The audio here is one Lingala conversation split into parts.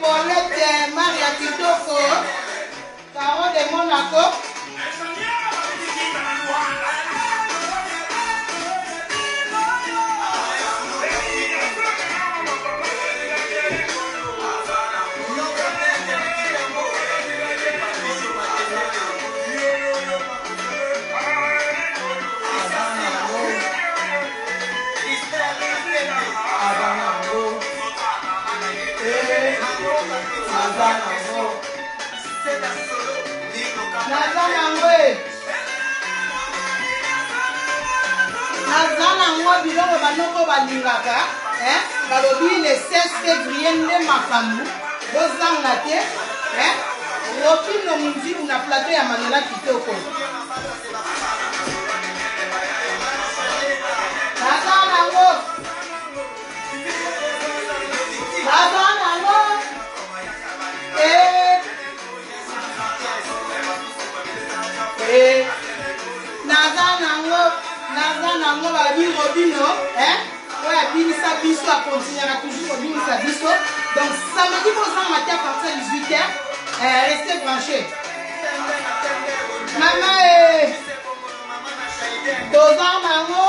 Paulette Maria Kitoko, Caro de Monaco. Biloko banoko balingaka balobi le 16 février nde makambo bozanga te Rofino Munziru na plateau ya Manola Kitoko Nango balabi Robino, ouais, Binisa Biso a continué à toujours Binisa Biso. Donc samedi vous en matin à partir de 18h, restez branchés. Maman est 2 ans Nango.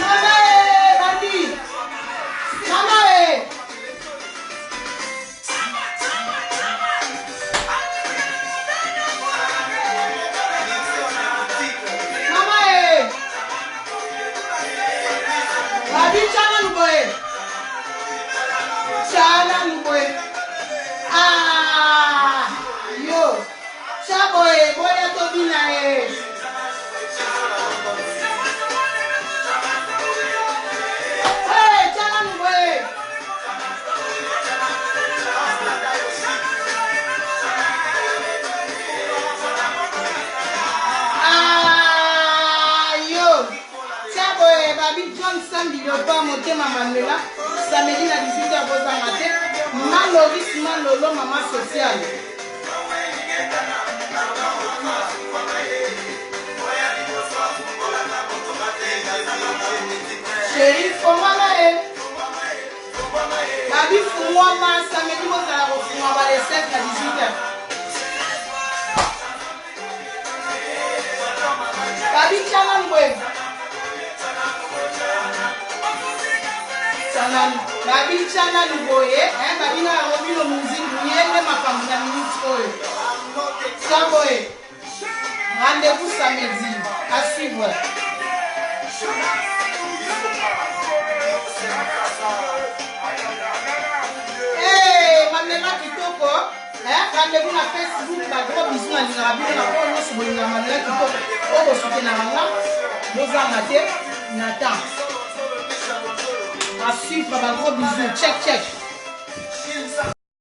Maman est Bandi. Maman est Manuela, samedi à 18h vous en matin, Maloris Malolo, maman sociale. Chérie, Fomama est. Babi Fomama, samedi vous allez refaire les 7 à 18h. Babi Chananwe. Babi Chana Luboye, Babi na Robino Munziru, Yende Makambu na minute oyo. Saboye. Rendez-vous samedi. À suivre. Hey, Manuela Kitoko, rendez-vous na Facebook, gros bisous na Lingabino na kono subolinga Manuela Kitoko. Obo soutenir nga, bozanga te, Nathan. À suivre, gros bisous, check.